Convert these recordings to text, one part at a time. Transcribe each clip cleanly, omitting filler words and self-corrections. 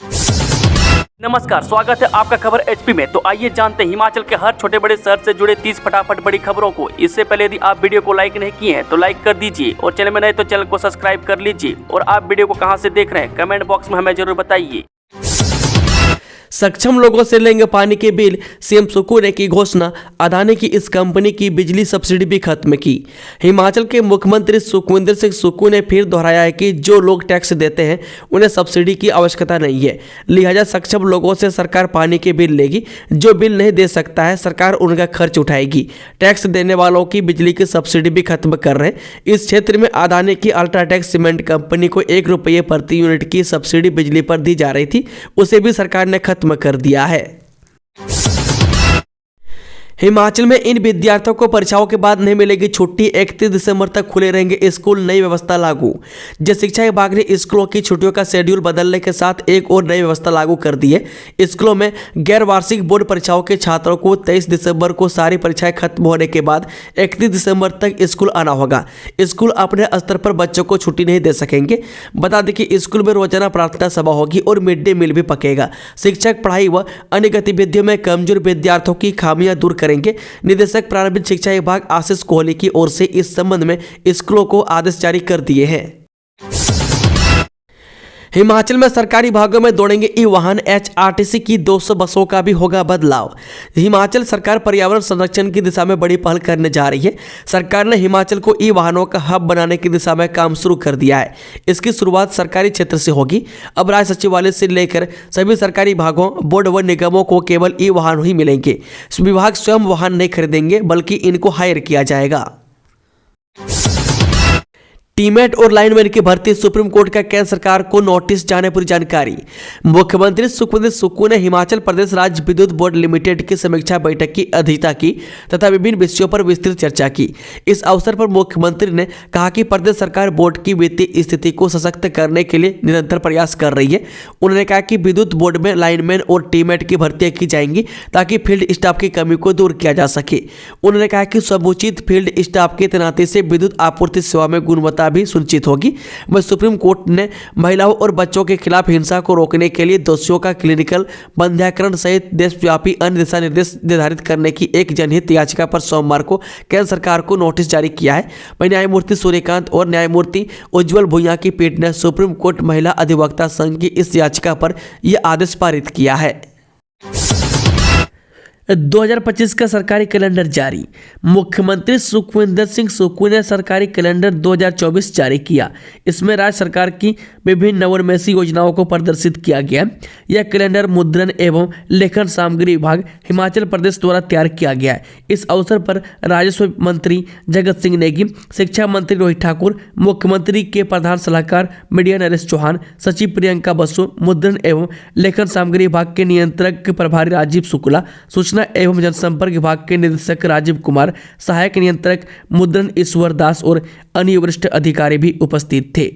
नमस्कार, स्वागत है आपका खबर एचपी में। तो आइए जानते हैं हिमाचल के हर छोटे बड़े शहर से जुड़े 30 फटाफट बड़ी खबरों को। इससे पहले यदि आप वीडियो को लाइक नहीं किए हैं तो लाइक कर दीजिए और चैनल में नए तो चैनल को सब्सक्राइब कर लीजिए। और आप वीडियो को कहां से देख रहे हैं कमेंट बॉक्स में हमें जरूर बताइए। सक्षम लोगों से लेंगे पानी के बिल, सीएम सुक्खू ने की घोषणा। अदानी की इस कंपनी की बिजली सब्सिडी भी खत्म की। हिमाचल के मुख्यमंत्री सुखविंदर सिंह सुक्खू ने फिर दोहराया है कि जो लोग टैक्स देते हैं उन्हें सब्सिडी की आवश्यकता नहीं है, लिहाजा सक्षम लोगों से सरकार पानी के बिल लेगी। जो बिल नहीं दे सकता है सरकार उनका खर्च उठाएगी। टैक्स देने वालों की बिजली की सब्सिडी भी खत्म कर रहे हैं। इस क्षेत्र में अदानी की अल्ट्राटेक सीमेंट कंपनी को 1 रुपये प्रति यूनिट की सब्सिडी बिजली पर दी जा रही थी, उसे भी सरकार ने खत्म कर दिया है। हिमाचल में इन विद्यार्थियों को परीक्षाओं के बाद नहीं मिलेगी छुट्टी। 31 दिसंबर तक खुले रहेंगे स्कूल, नई व्यवस्था लागू। जल शिक्षा विभाग ने स्कूलों की छुट्टियों का शेड्यूल बदलने के साथ एक और नई व्यवस्था लागू कर दी है। स्कूलों में गैर वार्षिक बोर्ड परीक्षाओं के छात्रों को 23 दिसंबर को सारी परीक्षाएं खत्म होने के बाद 31 दिसंबर तक स्कूल आना होगा। स्कूल अपने स्तर पर बच्चों को छुट्टी नहीं दे सकेंगे। बता दें कि स्कूल में रोजाना प्रार्थना सभा होगी और मिड डे मील भी पकेगा। शिक्षक पढ़ाई व अन्य गतिविधियों में कमजोर विद्यार्थियों की खामियां दूर करेंगे। निदेशक प्रारंभिक शिक्षा विभाग आशीष कोहली की ओर से इस संबंध में स्कूलों को आदेश जारी कर दिए हैं। हिमाचल में सरकारी भागों में दौड़ेंगे ई वाहन। एचआरटीसी की 200 बसों का भी होगा बदलाव। हिमाचल सरकार पर्यावरण संरक्षण की दिशा में बड़ी पहल करने जा रही है। सरकार ने हिमाचल को ई वाहनों का हब बनाने की दिशा में काम शुरू कर दिया है। इसकी शुरुआत सरकारी क्षेत्र से होगी। अब राज्य सचिवालय से लेकर सभी सरकारी विभागों, बोर्ड व निगमों को केवल ई वाहन ही मिलेंगे। विभाग स्वयं वाहन नहीं खरीदेंगे बल्कि इनको हायर किया जाएगा। टीमेट और लाइनमैन की भर्ती, सुप्रीम कोर्ट का केंद्र सरकार को नोटिस, जाने पूरी जानकारी। मुख्यमंत्री सुखविंदर सुक्खू ने हिमाचल प्रदेश राज्य विद्युत बोर्ड लिमिटेड की समीक्षा बैठक की अध्यक्षता की तथा विभिन्न विषयों पर विस्तृत चर्चा की। इस अवसर पर मुख्यमंत्री ने कहा कि प्रदेश सरकार बोर्ड की वित्तीय स्थिति को सशक्त करने के लिए निरंतर प्रयास कर रही है। उन्होंने कहा कि विद्युत बोर्ड में लाइनमैन और टीमेट की भर्तियां की जाएंगी ताकि फील्ड स्टाफ की कमी को दूर किया जा सके। उन्होंने कहा कि समुचित फील्ड स्टाफ की तैनाती से विद्युत आपूर्ति सेवा में गुणवत्ता भी सुनिश्चित होगी। वह सुप्रीम कोर्ट ने महिलाओं और बच्चों के खिलाफ हिंसा को रोकने के लिए दोषियों का क्लिनिकल बंध्याकरण सहित देशव्यापी अन्य दिशा निर्देश निर्धारित करने की एक जनहित याचिका पर सोमवार को केंद्र सरकार को नोटिस जारी किया है। वहीं न्यायमूर्ति सूर्यकांत और न्यायमूर्ति उज्ज्वल भुइयां की पीठ ने सुप्रीम कोर्ट महिला अधिवक्ता संघ की इस याचिका पर यह आदेश पारित किया है। 2025 का सरकारी कैलेंडर जारी। मुख्यमंत्री सुखविंदर सिंह सुक्खू ने सरकारी कैलेंडर 2024 जारी किया। इसमें राज्य सरकार की विभिन्न नवोन्मेषी योजनाओं को प्रदर्शित किया गया। यह कैलेंडर मुद्रण एवं लेखन सामग्री विभाग हिमाचल प्रदेश द्वारा तैयार किया गया है। इस अवसर पर राजस्व मंत्री जगत सिंह नेगी, शिक्षा मंत्री रोहित ठाकुर, मुख्यमंत्री के प्रधान सलाहकार मीडिया नरेश चौहान, सचिव प्रियंका बसु, मुद्रण एवं लेखन सामग्री विभाग के नियंत्रक प्रभारी राजीव शुक्ला, सूचना एवं जनसंपर्क विभाग के निदेशक राजीव कुमार, सहायक नियंत्रक मुद्रण ईश्वर दास और अन्य वरिष्ठ अधिकारी भी उपस्थित थे।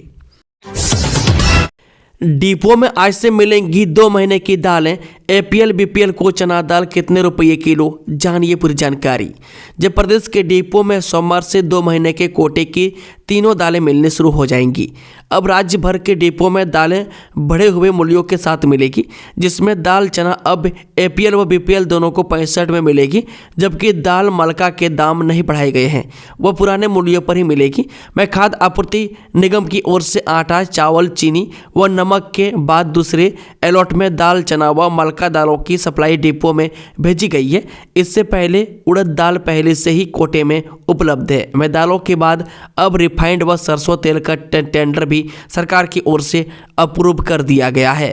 डिपो में आज से मिलेंगी 2 महीने की दालें। एपीएल बीपीएल को चना दाल कितने रुपये किलो, जानिए पूरी जानकारी। जब प्रदेश के डिपो में सोमवार से 2 महीने के कोटे की तीनों दालें मिलने शुरू हो जाएंगी। अब राज्य भर के डिपो में दालें बढ़े हुए मूल्यों के साथ मिलेगी, जिसमें दाल चना अब एपीएल व बीपीएल दोनों को 65 में मिलेगी, जबकि दाल मलका के दाम नहीं बढ़ाए गए हैं, वह पुराने मूल्यों पर ही मिलेगी। मैं खाद्य आपूर्ति निगम की ओर से आटा, चावल, चीनी व नमक के बाद दूसरे अलॉट में दाल चना व मलका दालों की सप्लाई डिपो में भेजी गई है। इससे पहले उड़द दाल पहले से ही कोटे में उपलब्ध है। मैं दालों के बाद अब रिफाइंड व सरसों तेल का टेंडर भी सरकार की ओर से अप्रूव कर दिया गया है।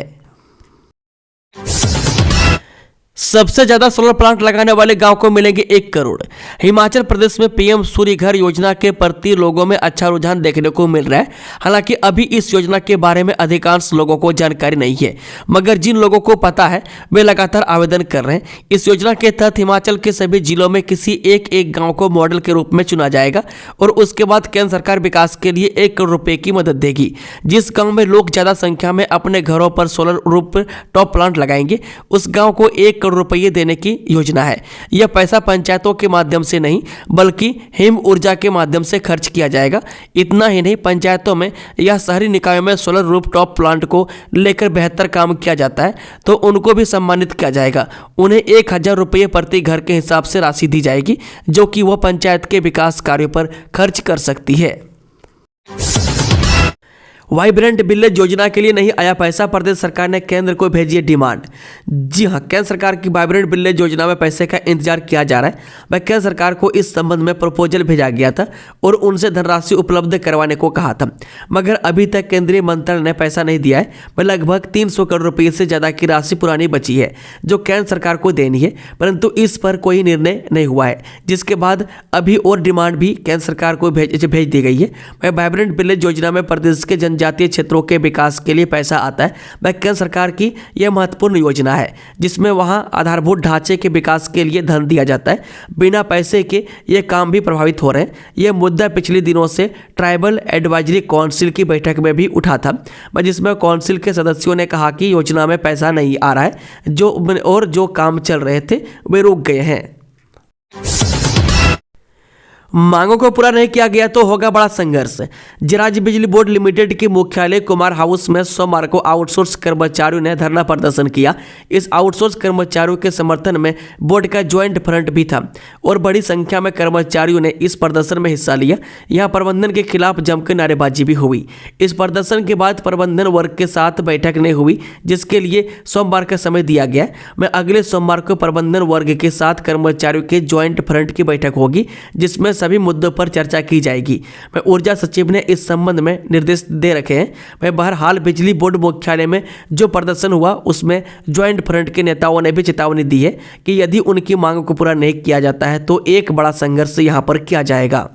सबसे ज्यादा सोलर प्लांट लगाने वाले गांव को मिलेंगे 1 करोड़। हिमाचल प्रदेश में पीएम सूर्य घर योजना के प्रति लोगों में अच्छा रुझान देखने को मिल रहा है। हालांकि अभी इस योजना के बारे में अधिकांश लोगों को जानकारी नहीं है, मगर जिन लोगों को पता है वे लगातार आवेदन कर रहे हैं। इस योजना के तहत हिमाचल के सभी जिलों में किसी एक गाँव को मॉडल के रूप में चुना जाएगा और उसके बाद केंद्र सरकार विकास के लिए 1 करोड़ रुपए की मदद देगी। जिस गाँव में लोग ज्यादा संख्या में अपने घरों पर सोलर रूप टॉप प्लांट लगाएंगे, उस गाँव को 1 करोड़ करोड़ रुपये देने की योजना है। यह पैसा पंचायतों के माध्यम से नहीं बल्कि हिम ऊर्जा के माध्यम से खर्च किया जाएगा। इतना ही नहीं, पंचायतों में या शहरी निकायों में सोलर रूफटॉप प्लांट को लेकर बेहतर काम किया जाता है तो उनको भी सम्मानित किया जाएगा। उन्हें 1000 रुपये प्रति घर के हिसाब से राशि दी जाएगी जो कि वह पंचायत के विकास कार्यों पर खर्च कर सकती है। वाइब्रेंट विलेज योजना के लिए नहीं आया पैसा, प्रदेश सरकार ने केंद्र को भेजी है डिमांड। जी हां, केंद्र सरकार की वाइब्रेंट विलेज योजना में पैसे का इंतजार किया जा रहा है। वह केंद्र सरकार को इस संबंध में प्रपोजल भेजा गया था और उनसे धनराशि उपलब्ध करवाने को कहा था, मगर अभी तक केंद्रीय मंत्रालय ने पैसा नहीं दिया है। वह लगभग 300 करोड़ रुपये से ज़्यादा की राशि पुरानी बची है जो केंद्र सरकार को देनी है, परंतु इस पर कोई निर्णय नहीं हुआ है, जिसके बाद अभी और डिमांड भी केंद्र सरकार को भेज दी गई है। वह वाइब्रेंट विलेज योजना में प्रदेश के जनजातीय क्षेत्रों के विकास के लिए पैसा आता है। वह केंद्र सरकार की यह महत्वपूर्ण योजना है जिसमें वहां आधारभूत ढांचे के विकास के लिए धन दिया जाता है। बिना पैसे के ये काम भी प्रभावित हो रहे हैं। यह मुद्दा पिछले दिनों से ट्राइबल एडवाइजरी काउंसिल की बैठक में भी उठा था, जिसमें काउंसिल के सदस्यों ने कहा कि योजना में पैसा नहीं आ रहा है जो काम चल रहे थे वे रुक गए हैं। मांगों को पूरा नहीं किया गया तो होगा बड़ा संघर्ष। राज्य बिजली बोर्ड लिमिटेड के मुख्यालय कुमार हाउस में सोमवार को आउटसोर्स कर्मचारियों ने धरना प्रदर्शन किया। इस आउटसोर्स कर्मचारियों के समर्थन में बोर्ड का ज्वाइंट फ्रंट भी था और बड़ी संख्या में कर्मचारियों ने इस प्रदर्शन में हिस्सा लिया। यहां प्रबंधन के खिलाफ जमकर नारेबाजी भी हुई। इस प्रदर्शन के बाद प्रबंधन वर्ग के साथ बैठक नहीं हुई, जिसके लिए सोमवार का समय दिया गया। मैं अगले सोमवार को प्रबंधन वर्ग के साथ कर्मचारियों के ज्वाइंट फ्रंट की बैठक होगी जिसमें सभी मुद्दों पर चर्चा की जाएगी। मैं ऊर्जा सचिव ने इस संबंध में निर्देश दे रखे हैं। मैं बहरहाल बिजली बोर्ड मुख्यालय में जो प्रदर्शन हुआ उसमें ज्वाइंट फ्रंट के नेताओं ने भी चेतावनी दी है कि यदि उनकी मांगों को पूरा नहीं किया जाता है तो एक बड़ा संघर्ष यहां पर किया जाएगा।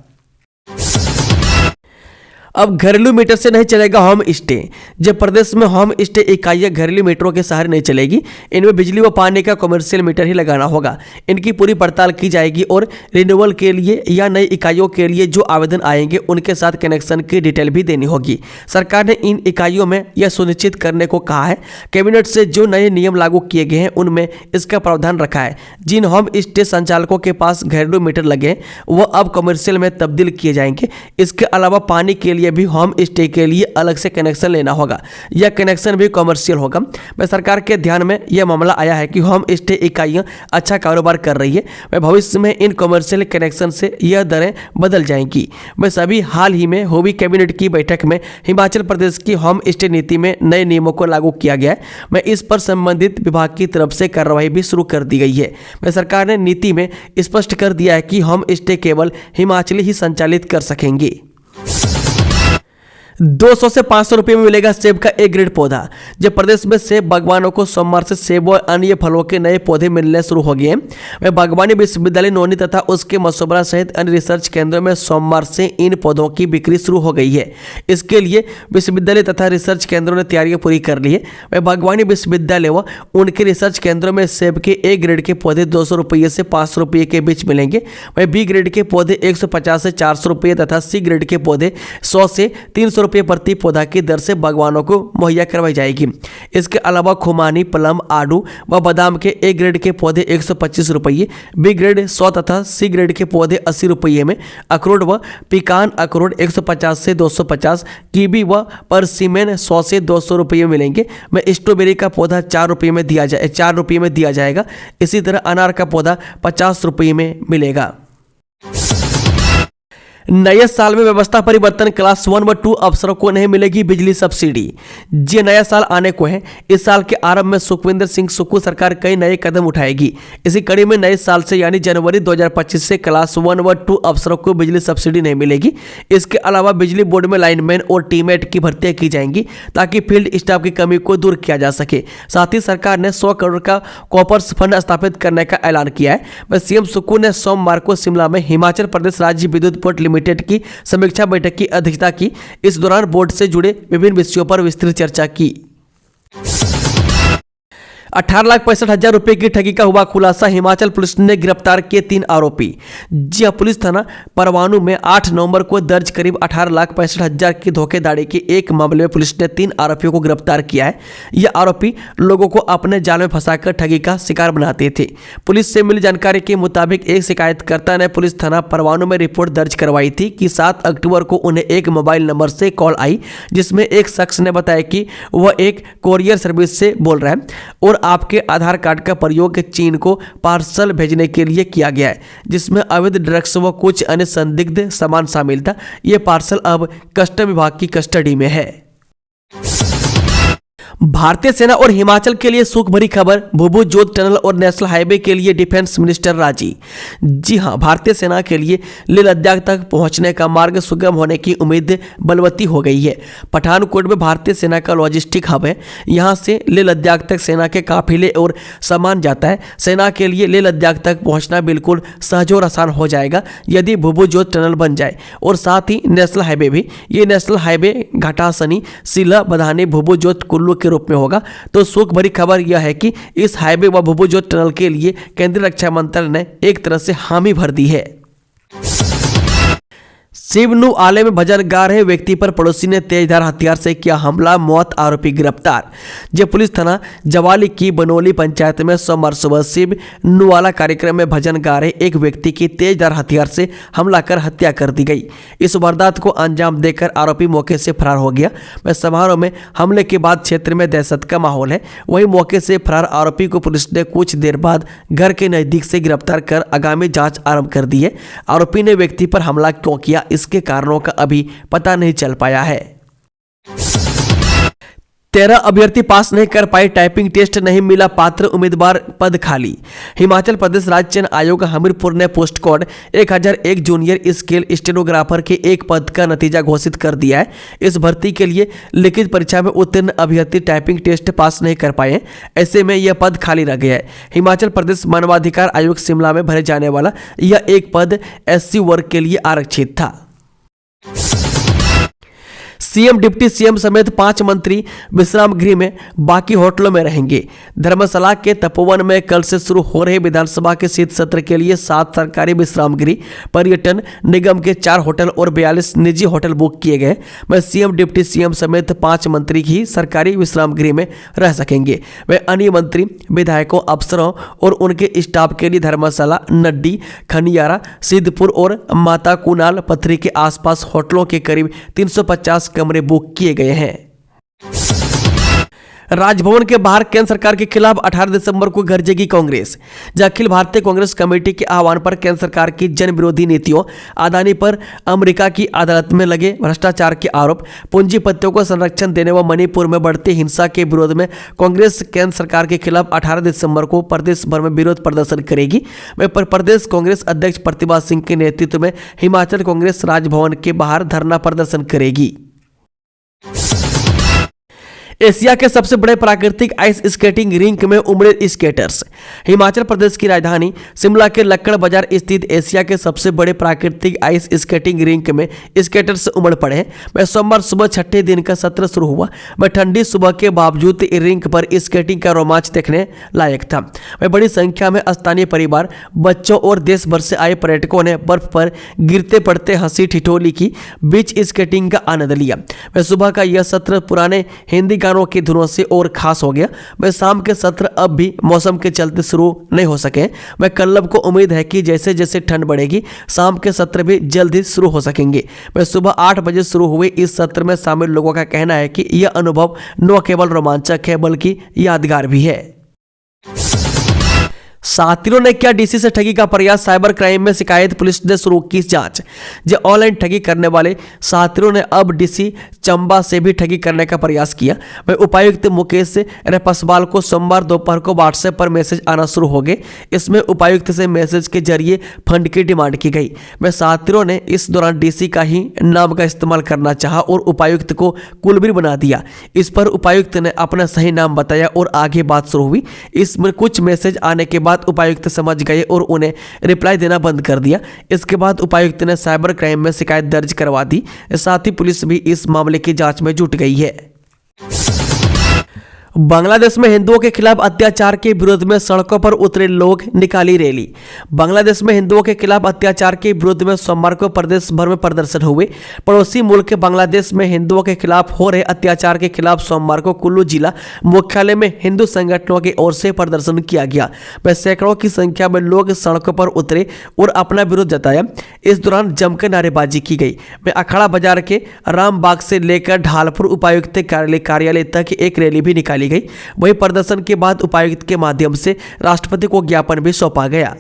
अब घरेलू मीटर से नहीं चलेगा होम स्टे। जब प्रदेश में होम स्टे इकाइयां घरेलू मीटरों के सहारे नहीं चलेगी, इनमें बिजली व पानी का कमर्शियल मीटर ही लगाना होगा। इनकी पूरी पड़ताल की जाएगी और रिन्यूअल के लिए या नई इकाइयों के लिए जो आवेदन आएंगे उनके साथ कनेक्शन की डिटेल भी देनी होगी। सरकार ने इन इकाइयों में यह सुनिश्चित करने को कहा है। कैबिनेट से जो नए नियम लागू किए गए हैं उनमें इसका प्रावधान रखा है। जिन होम स्टे संचालकों के पास घरेलू मीटर लगे हैं वह अब कमर्शियल में तब्दील किए जाएंगे। इसके अलावा पानी के लिए भी होम स्टे के लिए अलग से कनेक्शन लेना होगा। यह कनेक्शन भी कमर्शियल होगा। मैं सरकार के ध्यान में यह मामला आया है कि होम स्टे इकाइयां अच्छा कारोबार कर रही है। मैं भविष्य में इन कमर्शियल कनेक्शन से यह दरें बदल जाएंगी। मैं सभी हाल ही में हुई कैबिनेट की बैठक में हिमाचल प्रदेश की होम स्टे नीति में नए नियमों को लागू किया गया है। मैं इस पर संबंधित विभाग की तरफ से कार्रवाई भी शुरू कर दी गई है। मैं सरकार ने नीति में स्पष्ट कर दिया है कि होम स्टे केवल हिमाचली ही संचालित कर सकेंगे। 200 से 500 रुपये में मिलेगा सेब का ए ग्रेड पौधा। जब प्रदेश में सेब बागवानों को सोमवार से सेब और अन्य फलों के नए पौधे मिलने शुरू हो गए हैं। वह बागवानी विश्वविद्यालय नोनी तथा उसके मशोबरा सहित अन्य रिसर्च केंद्रों में सोमवार से इन पौधों की बिक्री शुरू हो गई है। इसके लिए विश्वविद्यालय तथा रिसर्च केंद्रों ने तैयारियां पूरी कर ली है। वह बागवानी विश्वविद्यालय व उनके रिसर्च केंद्रों में सेब के ए ग्रेड के पौधे 200 रुपये से 500 रुपये के बीच मिलेंगे। वह बी ग्रेड के पौधे 150 से 400 रुपये तथा सी ग्रेड के पौधे 100 से 300 रुपये प्रति पौधा की दर से बागवानों को मुहैया करवाई जाएगी। इसके अलावा खुमानी, प्लम, आड़ू व बादाम के ए ग्रेड के पौधे 125 रुपये, बी ग्रेड 100 तथा सी ग्रेड के पौधे 80 रुपये में, अखरोट व पिकान अखरोट 150 से 250, कीवी व परसिमेन 100 से 200 रुपये मिलेंगे। में स्ट्रॉबेरी का पौधा 4 रुपये में दिया जाएगा। इसी तरह अनार का पौधा 50 रुपये में मिलेगा। नए साल में व्यवस्था परिवर्तन, क्लास 1 व 2 अफसरों को नहीं मिलेगी बिजली सब्सिडी। ये नया साल आने को है। इस साल के आरंभ में सुखविंदर सिंह सुक्खू सरकार कई नए कदम उठाएगी। इसी कड़ी में नए साल से यानी जनवरी 2025 से क्लास 1 व 2 अफसरों को बिजली सब्सिडी नहीं मिलेगी। इसके अलावा बिजली बोर्ड में लाइनमैन और टीमेट की भर्तियां की जाएंगी ताकि फील्ड स्टाफ की कमी को दूर किया जा सके। साथ ही सरकार ने 100 करोड़ का कॉपर्स फंड स्थापित करने का ऐलान किया है। वह सीएम सुक्खू ने सोमवार को शिमला में हिमाचल प्रदेश राज्य विद्युत बोर्ड लिमिटेड की समीक्षा बैठक की अध्यक्षता की। इस दौरान बोर्ड से जुड़े विभिन्न विषयों पर विस्तृत चर्चा की। 18,65,000 रुपए की ठगी का हुआ खुलासा। हिमाचल पुलिस ने गिरफ्तार किए 3 आरोपी। जी हां, पुलिस थाना परवाणु में 8 नवंबर को दर्ज करीब 18,65,000 की धोखेधड़ी के एक मामले में पुलिस ने 3 आरोपियों को गिरफ्तार किया है। ये आरोपी लोगों को अपने जाल में फंसाकर ठगी का शिकार बनाते थे। पुलिस से मिली जानकारी के मुताबिक एक शिकायतकर्ता ने पुलिस थाना परवाणु में रिपोर्ट दर्ज करवाई थी कि 7 अक्टूबर को उन्हें एक मोबाइल नंबर से कॉल आई, जिसमें एक शख्स ने बताया कि वह एक कोरियर सर्विस से बोल रहा है और आपके आधार कार्ड का प्रयोग चीन को पार्सल भेजने के लिए किया गया है, जिसमें अवैध ड्रग्स व कुछ अन्य संदिग्ध सामान शामिल था। यह पार्सल अब कस्टम विभाग की कस्टडी में है। भारतीय सेना और हिमाचल के लिए सुख भरी खबर। भुभु जोत टनल और नेशनल हाईवे के लिए डिफेंस मिनिस्टर राजी। जी हां, भारतीय सेना के लिए लेह लद्दाख तक पहुंचने का मार्ग सुगम होने की उम्मीद बलवती हो गई है। पठानकोट में भारतीय सेना का लॉजिस्टिक हब है। यहां से लेह लद्दाख तक सेना के काफिले और सामान जाता है। सेना के लिए लेह लद्दाख तक पहुंचना बिल्कुल सहज और आसान हो जाएगा यदि भुभु जोत टनल बन जाए, और साथ ही नेशनल हाईवे भी। ये नेशनल हाईवे घाटासनी, सिला, बधानी, भुभु जोत, कुल्लू के रूप में होगा। तो सुख भरी खबर यह है कि इस हाईवे व भुभु जोत टनल के लिए केंद्रीय रक्षा मंत्रालय ने एक तरह से हामी भर दी है। सिवनु आले में भजन गा रहे व्यक्ति पर पड़ोसी ने तेजधार हथियार से किया हमला, मौत, आरोपी गिरफ्तार। जब पुलिस थाना जवाली की बनोली पंचायत में सोमवार सुबह शिव नुवाला कार्यक्रम में भजन गा रहे एक व्यक्ति की तेजधार हथियार से हमला कर हत्या कर दी गई। इस वारदात को अंजाम देकर आरोपी मौके से फरार हो गया। वह समारोह में हमले के बाद क्षेत्र में दहशत का माहौल है। वहीं मौके से फरार आरोपी को पुलिस ने कुछ देर बाद घर के नजदीक से गिरफ्तार कर आगामी जांच आरंभ कर दी है। आरोपी ने व्यक्ति पर हमला क्यों किया, इसके कारणों का अभी पता नहीं चल पाया है। 13 अभ्यर्थी पास नहीं कर पाए टाइपिंग टेस्ट, नहीं मिला पात्र उम्मीदवार, पद खाली। हिमाचल प्रदेश राज्य चयन आयोग हमीरपुर ने post code 1001 junior scale stenographer के एक पद का नतीजा घोषित कर दिया है। इस भर्ती के लिए लिखित परीक्षा में उत्तीर्ण अभ्यर्थी टाइपिंग टेस्ट पास नहीं कर पाए। ऐसे में यह पद खाली रह गया है। हिमाचल प्रदेश मानवाधिकार आयोग शिमला में भरे जाने वाला यह एक पद SC वर्ग के लिए आरक्षित था। सीएम, डिप्टी सीएम समेत 5 मंत्री विश्राम गृह में, बाकी होटलों में रहेंगे। धर्मशाला के तपोवन में कल से शुरू हो रहे विधानसभा के शीत सत्र के लिए 7 सरकारी विश्राम गृह, पर्यटन निगम के 4 होटल और 42 निजी होटल बुक किए गए। वह सीएम, डिप्टी सीएम समेत 5 मंत्री ही सरकारी विश्राम गृह में रह सकेंगे। वे अन्य मंत्री, विधायकों, अफसरों और उनके स्टाफ के लिए धर्मशाला, नड्डी, खनियारा, सिद्धपुर और माता कुनाल पथरी के आसपास होटलों के करीब 350 कमरे बुक किए गए हैं। राजभवन के बाहर केंद्र सरकार के खिलाफ 18 दिसंबर को गरजेगी कांग्रेस। अखिल भारतीय कांग्रेस कमेटी के आह्वान पर केंद्र सरकार की जन विरोधी नीतियों, अदानी पर अमेरिका की अदालत में लगे भ्रष्टाचार के आरोप, पूंजीपतियों को संरक्षण देने व मणिपुर में बढ़ती हिंसा के विरोध में कांग्रेस केंद्र सरकार के खिलाफ 18 दिसंबर को प्रदेश भर में विरोध प्रदर्शन करेगी। वह प्रदेश कांग्रेस अध्यक्ष प्रतिभा सिंह के नेतृत्व में हिमाचल कांग्रेस राजभवन के बाहर धरना प्रदर्शन करेगी। एशिया के सबसे बड़े प्राकृतिक आइस स्केटिंग रिंक में उमड़े स्केटर्स। हिमाचल प्रदेश की राजधानी शिमला के लक्कड़ बाजार स्थित एशिया के सबसे बड़े प्राकृतिक आइस स्केटिंग रिंक में स्केटर्स उमड़ पड़े हैं। वह सोमवार सुबह 6ठे दिन का सत्र शुरू हुआ। वह ठंडी सुबह के बावजूद रिंक पर स्केटिंग का रोमांच देखने लायक था। वह बड़ी संख्या में स्थानीय परिवार, बच्चों और देश भर से आए पर्यटकों ने बर्फ पर गिरते पड़ते हंसी ठिठोली की बीच स्केटिंग का आनंद लिया। वह सुबह का यह सत्र पुराने हिंदी गानों की धुनों से और खास हो गया। वह शाम के सत्र अब भी मौसम के चलते शुरू नहीं हो सके। वह कल्लब को उम्मीद है कि जैसे जैसे ठंड बढ़ेगी शाम के सत्र भी जल्द ही शुरू हो सकेंगे। वह सुबह 8 बजे शुरू हुए इस सत्र में शामिल लोगों का कहना है कि यह अनुभव न केवल रोमांचक है बल्कि यादगार भी है। साथियों ने किया डीसी से ठगी का प्रयास, साइबर क्राइम में शिकायत, पुलिस ने शुरू की जांच। जो ऑनलाइन ठगी करने वाले साथियों ने अब डीसी चंबा से भी ठगी करने का प्रयास किया। वह उपायुक्त मुकेश रेपसवाल को सोमवार दोपहर को व्हाट्सएप पर मैसेज आना शुरू हो गए। इसमें उपायुक्त से मैसेज के जरिए फंड की डिमांड की गई। वह साथियों ने इस दौरान डीसी का ही नाम का इस्तेमाल करना चाहा और उपायुक्त को कुलबीर बना दिया। इस पर उपायुक्त ने अपना सही नाम बताया और आगे बात शुरू हुई। इसमें कुछ मैसेज आने के बाद उपायुक्त समझ गए और उन्हें रिप्लाई देना बंद कर दिया। इसके बाद उपायुक्त ने साइबर क्राइम में शिकायत दर्ज करवा दी। साथ ही पुलिस भी इस मामले की जांच में जुट गई है। बांग्लादेश में हिंदुओं के खिलाफ अत्याचार के विरोध में सड़कों पर उतरे लोग, निकाली रैली। बांग्लादेश में हिंदुओं के खिलाफ अत्याचार के विरोध में सोमवार को प्रदेश भर में प्रदर्शन हुए। पड़ोसी मुल्क बांग्लादेश में हिंदुओं के खिलाफ हो रहे अत्याचार के खिलाफ सोमवार को कुल्लू जिला मुख्यालय में हिंदू संगठनों की ओर से प्रदर्शन किया गया। वह सैकड़ों की संख्या में लोग सड़कों पर उतरे और अपना विरोध जताया। इस दौरान जमकर नारेबाजी की गई। मैं अखाड़ा बाजार के रामबाग से लेकर ढालपुर उपायुक्त कार्यालय तक एक रैली भी निकाली गई। वहीं प्रदर्शन के बाद उपायुक्त के माध्यम से राष्ट्रपति को ज्ञापन भी सौंपा गया।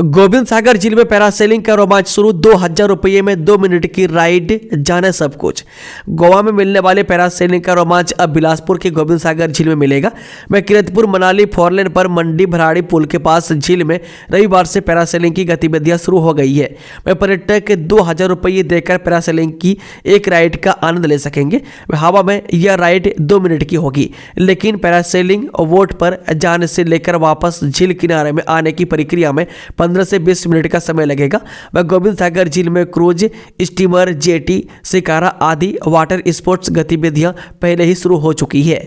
गोविंद सागर झील में पैरासेलिंग का रोमांच शुरू। 2000 रुपये में 2 मिनट की राइड, जाने सब कुछ। गोवा में मिलने वाले पैरासेलिंग का रोमांच अब बिलासपुर के गोविंद सागर झील में मिलेगा। मैं किरतपुर मनाली फोरलेन पर मंडी भराड़ी पुल के पास झील में रविवार से पैरासेलिंग की गतिविधियां शुरू हो गई है। वे पर्यटक 2000 रुपये देकर पैरासेलिंग की एक राइड का आनंद ले सकेंगे। हवा में यह राइड 2 मिनट की होगी, लेकिन पैरासेलिंग बोट पर जाने से लेकर वापस झील किनारे में आने की प्रक्रिया में 15 से 20 मिनट का समय लगेगा। वह गोविंद सागर झील में क्रूज, स्टीमर, जेटी, शिकारा आदि वाटर स्पोर्ट्स गतिविधियां पहले ही शुरू हो चुकी है।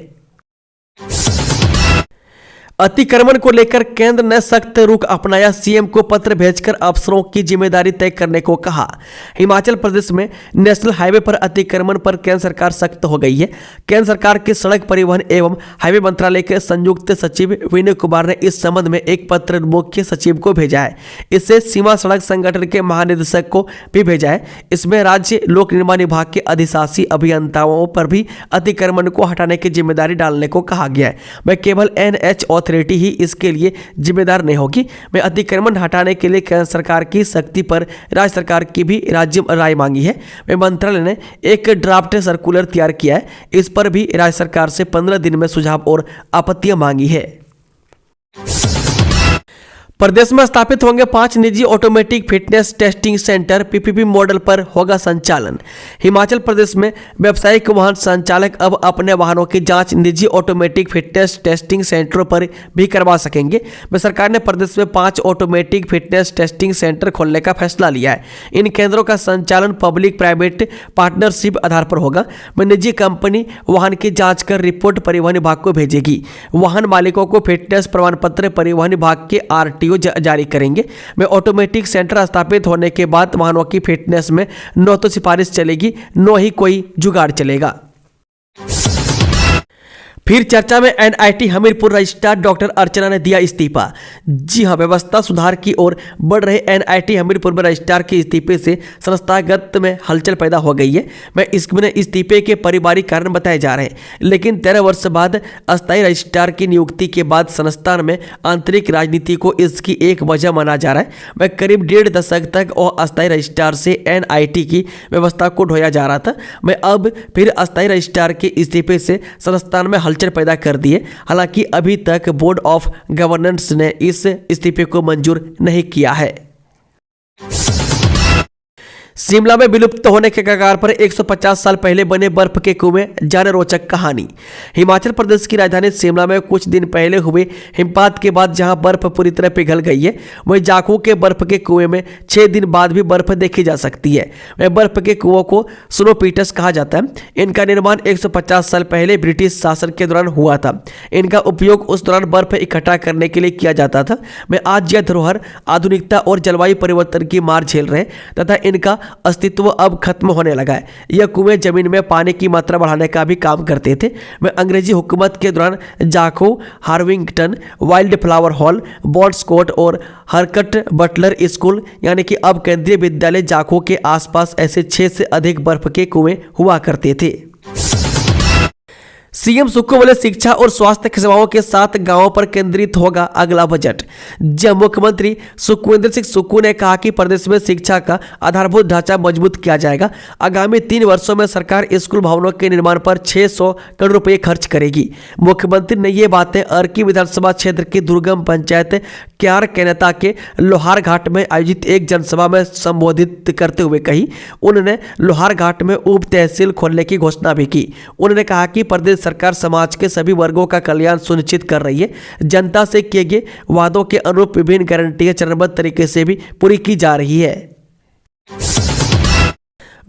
अतिक्रमण को लेकर केंद्र ने सख्त रुख अपनाया। सीएम को पत्र भेजकर अफसरों की जिम्मेदारी तय करने को कहा। हिमाचल प्रदेश में नेशनल हाईवे पर अतिक्रमण पर केंद्र सरकार सख्त हो गई है। केंद्र सरकार के सड़क परिवहन एवं हाईवे मंत्रालय के संयुक्त सचिव विनय कुमार ने इस संबंध में एक पत्र मुख्य सचिव को भेजा है। इससे सीमा सड़क संगठन के महानिदेशक को भी भेजा है। इसमें राज्य लोक निर्माण विभाग के अधिशासी अभियंताओं पर भी अतिक्रमण को हटाने की जिम्मेदारी डालने को कहा गया है। वह केवल NH अथॉरिटी ही इसके लिए जिम्मेदार नहीं होगी। मैं अतिक्रमण हटाने के लिए केंद्र सरकार की सख्ती पर राज्य सरकार की भी राज्य राय मांगी है। मैं मंत्रालय ने एक ड्राफ्ट सर्कुलर तैयार किया है। इस पर भी राज्य सरकार से 15 दिन में सुझाव और आपत्तियां मांगी है। प्रदेश में स्थापित होंगे 5 निजी automatic fitness testing centre. PPP model पर होगा संचालन। हिमाचल प्रदेश में व्यावसायिक वाहन संचालक अब अपने वाहनों की जांच निजी ऑटोमेटिक फिटनेस टेस्टिंग सेंटरों पर भी करवा सकेंगे। सरकार ने प्रदेश में 5 ऑटोमेटिक फिटनेस टेस्टिंग सेंटर खोलने का फैसला लिया है। इन केंद्रों का संचालन पब्लिक प्राइवेट पार्टनरशिप आधार पर होगा। निजी कंपनी वाहन की जाँच कर रिपोर्ट परिवहन विभाग को भेजेगी। वाहन मालिकों को फिटनेस प्रमाण पत्र परिवहन विभाग के RTO जारी करेंगे। में ऑटोमेटिक सेंटर स्थापित होने के बाद वाहनों की फिटनेस में न तो सिफारिश चलेगी, न ही कोई जुगाड़ चलेगा। फिर चर्चा में NIT हमीरपुर रजिस्ट्रार डॉक्टर अर्चना ने दिया इस्तीफा। जी हां, व्यवस्था सुधार की ओर बढ़ रहे NIT हमीरपुर में रजिस्ट्रार के इस्तीफे से संस्थागत में हलचल पैदा हो गई है। मैं इसमें इस्तीफे के पारिवारिक कारण बताए जा रहे हैं, लेकिन 13 वर्ष बाद अस्थायी रजिस्ट्रार की नियुक्ति के बाद संस्थान में आंतरिक राजनीति को इसकी एक वजह माना जा रहा है। मैं करीब 1.5 दशक तक और अस्थायी रजिस्ट्रार से NIT की व्यवस्था को ढोया जा रहा था। मैं अब फिर अस्थायी रजिस्ट्रार के इस्तीफे से संस्थान में हलचल पैदा कर दिए। हालांकि अभी तक बोर्ड ऑफ गवर्नेंस ने इस इस्तीफे को मंजूर नहीं किया है। शिमला में विलुप्त होने के कगार पर 150 साल पहले बने बर्फ के कुएं, जाने रोचक कहानी। हिमाचल प्रदेश की राजधानी शिमला में कुछ दिन पहले हुए हिमपात के बाद जहां बर्फ पूरी तरह पिघल गई है, वहीं जाखू के बर्फ के कुएं में 6 दिन बाद भी बर्फ देखी जा सकती है। वह बर्फ के कुओं को स्नो पीटर्स कहा जाता है। इनका निर्माण 150 साल पहले ब्रिटिश शासन के दौरान हुआ था। इनका उपयोग उस दौरान बर्फ इकट्ठा करने के लिए किया जाता था। में आज यह धरोहर आधुनिकता और जलवायु परिवर्तन की मार झेल रहे हैं तथा इनका अस्तित्व अब खत्म होने लगा है। यह कुएं जमीन में पानी की मात्रा बढ़ाने का भी काम करते थे। वह अंग्रेजी हुकूमत के दौरान Jakhoo, Harvington, Wild Flower Hall, Bonds Court और हरकट बटलर स्कूल यानी कि अब केंद्रीय विद्यालय जाखो के आसपास ऐसे 6 से अधिक बर्फ के कुएं हुआ करते थे। सीएम सुक्खू बोले, शिक्षा और स्वास्थ्य सेवाओं के साथ गांवों पर केंद्रित होगा अगला बजट। जब मुख्यमंत्री सुखविंदर सिंह सुक्खू ने कहा कि प्रदेश में शिक्षा का आधारभूत ढांचा मजबूत किया जाएगा। आगामी 3 वर्षों में सरकार स्कूल भवनों के निर्माण पर 600 करोड़ रुपए खर्च करेगी। मुख्यमंत्री ने ये बातें अर्की विधानसभा क्षेत्र की दुर्गम पंचायत क्यार केनेता के लोहार घाट में आयोजित एक जनसभा में संबोधित करते हुए कही। उन्होंने लोहार घाट में उप तहसील खोलने की घोषणा भी की। उन्होंने कहा कि प्रदेश सरकार समाज के सभी वर्गों का कल्याण सुनिश्चित कर रही है। जनता से किए गए वादों के अनुरूप विभिन्न गारंटियां चरणबद्ध तरीके से भी पूरी की जा रही है।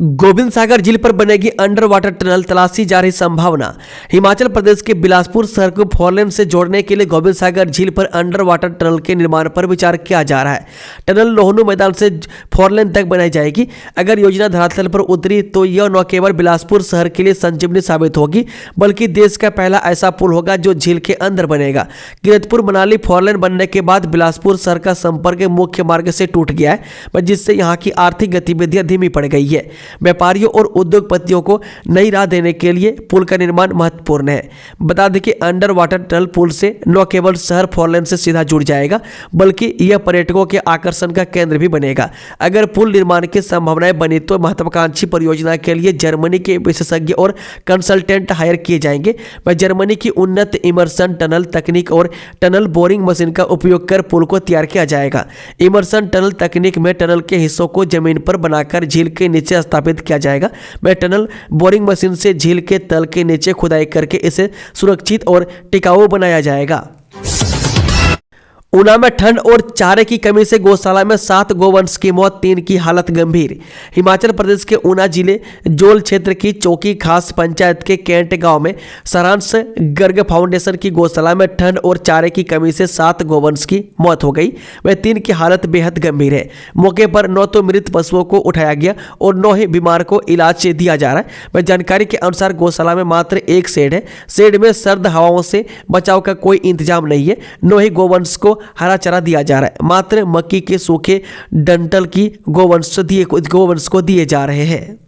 गोविंद सागर झील पर बनेगी अंडर वाटर टनल, तलाशी जा रही संभावना। हिमाचल प्रदेश के बिलासपुर शहर को 4 लेन से जोड़ने के लिए गोविंद सागर झील पर अंडर वाटर टनल के निर्माण पर विचार किया जा रहा है। टनल लोहनू मैदान से 4 लेन तक बनाई जाएगी। अगर योजना धरातल पर उतरी तो यह न केवल बिलासपुर शहर के लिए संजीवनी साबित होगी, बल्कि देश का पहला ऐसा पुल होगा जो झील के अंदर बनेगा। कीरतपुर मनाली 4 लेन बनने के बाद बिलासपुर शहर का संपर्क मुख्य मार्ग से टूट गया है, जिससे यहाँ की आर्थिक गतिविधियां धीमी पड़ गई है। व्यापारियों और उद्योगपतियों को नई राह देने के लिए पुल का निर्माण महत्वपूर्ण है। बता दें कि अंडर वाटर टनल पुल से न केवल शहर 4 लेन से सीधा जुड़ जाएगा, बल्कि यह पर्यटकों के आकर्षण का केंद्र भी बनेगा। अगर पुल निर्माण की संभावनाएं बनी तो महत्वाकांक्षी परियोजना के लिए जर्मनी के विशेषज्ञ और कंसल्टेंट हायर किए जाएंगे। वह जर्मनी की उन्नत इमर्सन टनल तकनीक और टनल बोरिंग मशीन का उपयोग कर पुल को तैयार किया जाएगा। इमर्सन टनल तकनीक में टनल के हिस्सों को जमीन पर बनाकर झील के नीचे स्थापित किया जाएगा। वह टनल बोरिंग मशीन से झील के तल के नीचे खुदाई करके इसे सुरक्षित और टिकाऊ बनाया जाएगा। ऊना में ठंड और चारे की कमी से गौशाला में 7 गोवंश की मौत, 3 की हालत गंभीर। हिमाचल प्रदेश के ऊना जिले जोल क्षेत्र की चौकी खास पंचायत के कैंट गांव में सारांश गर्ग फाउंडेशन की गौशाला में ठंड और चारे की कमी से 7 गोवंश की मौत हो गई। वह 3 की हालत बेहद गंभीर है। मौके पर 9 तो मृत पशुओं को उठाया गया और 9 ही बीमार को इलाज दिया जा रहा है। वह जानकारी के अनुसार गौशाला में मात्र 1 शेड है। शेड में सर्द हवाओं से बचाव का कोई इंतजाम नहीं है। 9 ही गोवंश को हरा चारा दिया जा रहा है। मात्र मक्की के सूखे डंठल की गोवंश को दिए जा रहे हैं।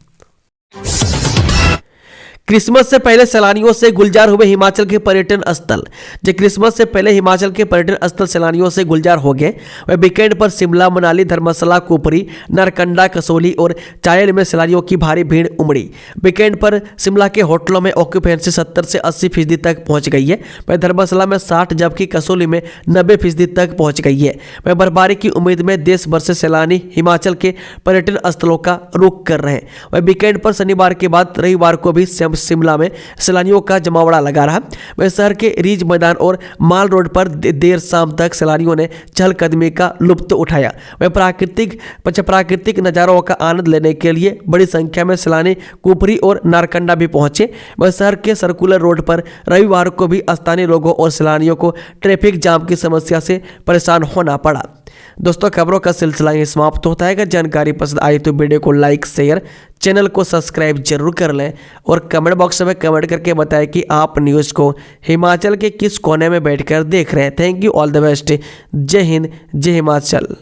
क्रिसमस से पहले सैलानियों से गुलजार हुए हिमाचल के पर्यटन स्थल। जो क्रिसमस से पहले हिमाचल के पर्यटन स्थल सैलानियों से गुलजार हो गए। वह वीकेंड पर शिमला, मनाली, धर्मशाला, कुफरी, नारकंडा, कसोली और चायल में सैलानियों की भारी भीड़ उमड़ी। वीकेंड पर शिमला के होटलों में ऑक्यूपेंसी 70 से 80% तक पहुंच गई है। वह धर्मशाला में 60 जबकि कसोली में 90% तक पहुंच गई है। वह बर्फबारी की उम्मीद में देश भर से सैलानी हिमाचल के पर्यटन स्थलों का रुख कर रहे हैं। वह वीकेंड पर शनिवार के बाद रविवार को भी शिमला में सैलानियों का जमावड़ा लगा रहा। वह शहर के रिज मैदान और माल रोड पर देर शाम तक सैलानियों ने चहलकदमी का लुत्फ उठाया। वह प्राकृतिक नज़ारों का आनंद लेने के लिए बड़ी संख्या में सैलानी कुफरी और नारकंडा भी पहुंचे। वह शहर के सर्कुलर रोड पर रविवार को भी स्थानीय लोगों और सैलानियों को ट्रैफिक जाम की समस्या से परेशान होना पड़ा। दोस्तों, खबरों का सिलसिला यहीं समाप्त होता है। अगर जानकारी पसंद आई तो वीडियो को लाइक, शेयर, चैनल को सब्सक्राइब जरूर कर लें और कमेंट बॉक्स में कमेंट करके बताएं कि आप न्यूज़ को हिमाचल के किस कोने में बैठकर देख रहे हैं। Thank you, all the best. जय हिंद, जय हिमाचल।